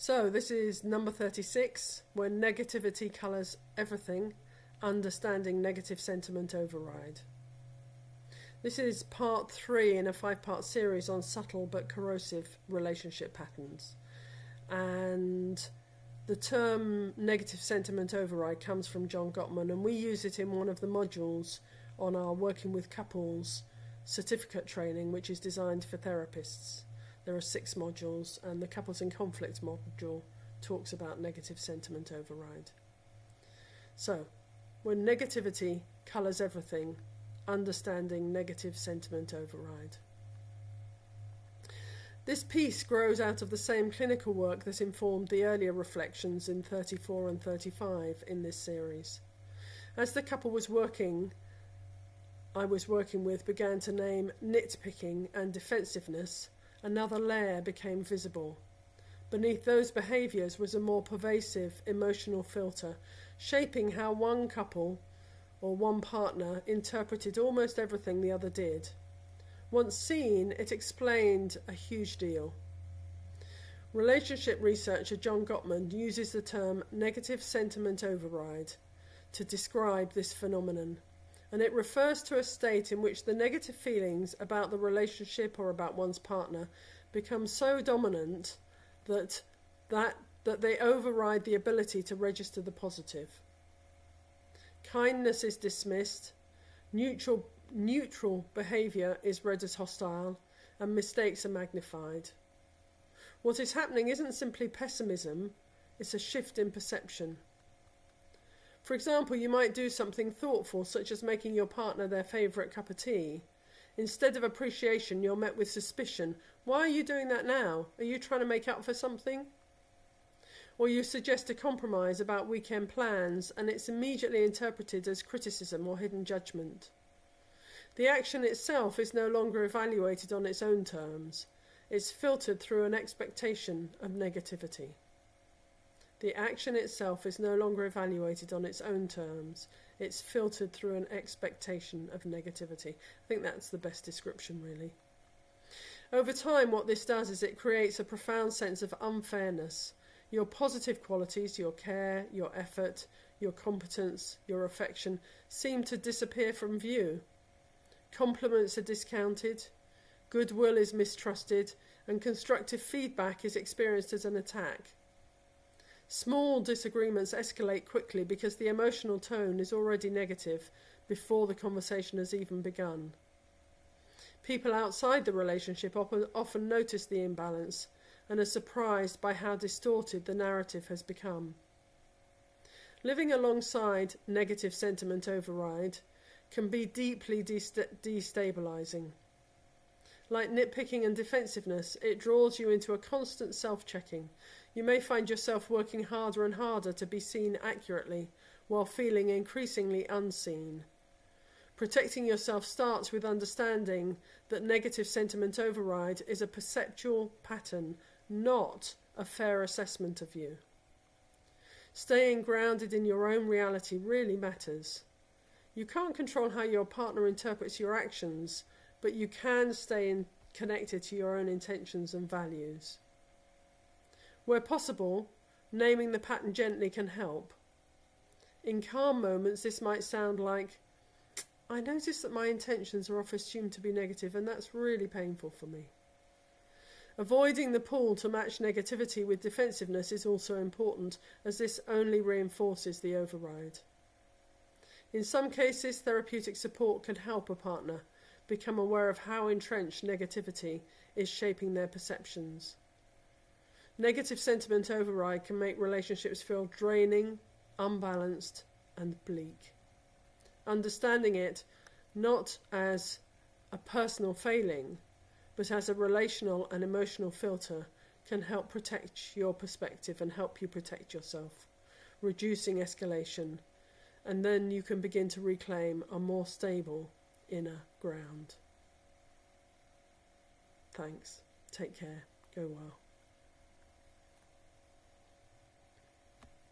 So this is number 36, when negativity colours everything, understanding negative sentiment override. This is part 3 in a 5-part series on subtle but corrosive relationship patterns. And the term negative sentiment override comes from John Gottman, and we use it in one of the modules on our Working with Couples certificate training, which is designed for therapists. There are 6 modules, and the Couples in Conflict module talks about negative sentiment override. So, when negativity colours everything, understanding negative sentiment override. This piece grows out of the same clinical work that informed the earlier reflections in 34 and 35 in this series. As the couple I was working with began to name nitpicking and defensiveness, another layer became visible. Beneath those behaviours was a more pervasive emotional filter, shaping how one couple or one partner interpreted almost everything the other did. Once seen, it explained a huge deal. Relationship researcher John Gottman uses the term negative sentiment override to describe this phenomenon, and it refers to a state in which the negative feelings about the relationship or about one's partner become so dominant that they override the ability to register the positive. Kindness is dismissed, neutral behaviour is read as hostile, and mistakes are magnified. What is happening isn't simply pessimism, it's a shift in perception. For example, you might do something thoughtful, such as making your partner their favourite cup of tea. Instead of appreciation, you're met with suspicion. Why are you doing that now? Are you trying to make up for something? Or you suggest a compromise about weekend plans, and it's immediately interpreted as criticism or hidden judgment. The action itself is no longer evaluated on its own terms. It's filtered through an expectation of negativity. The action itself is no longer evaluated on its own terms. It's filtered through an expectation of negativity. I think that's the best description, really. Over time, what this does is it creates a profound sense of unfairness. Your positive qualities, your care, your effort, your competence, your affection, seem to disappear from view. Compliments are discounted, goodwill is mistrusted, and constructive feedback is experienced as an attack. Small disagreements escalate quickly because the emotional tone is already negative before the conversation has even begun. People outside the relationship often notice the imbalance and are surprised by how distorted the narrative has become. Living alongside negative sentiment override can be deeply destabilising. Like nitpicking and defensiveness, it draws you into a constant self-checking. You may find yourself working harder and harder to be seen accurately, while feeling increasingly unseen. Protecting yourself starts with understanding that negative sentiment override is a perceptual pattern, not a fair assessment of you. Staying grounded in your own reality really matters. You can't control how your partner interprets your actions, but you can stay connected to your own intentions and values. Where possible, naming the pattern gently can help. In calm moments, this might sound like, I notice that my intentions are often assumed to be negative, and that's really painful for me. Avoiding the pull to match negativity with defensiveness is also important, as this only reinforces the override. In some cases, therapeutic support can help a partner become aware of how entrenched negativity is shaping their perceptions. Negative sentiment override can make relationships feel draining, unbalanced, and bleak. Understanding it not as a personal failing, but as a relational and emotional filter can help protect your perspective and help you protect yourself, reducing escalation, and then you can begin to reclaim a more stable inner ground. Thanks. Take care. Go well.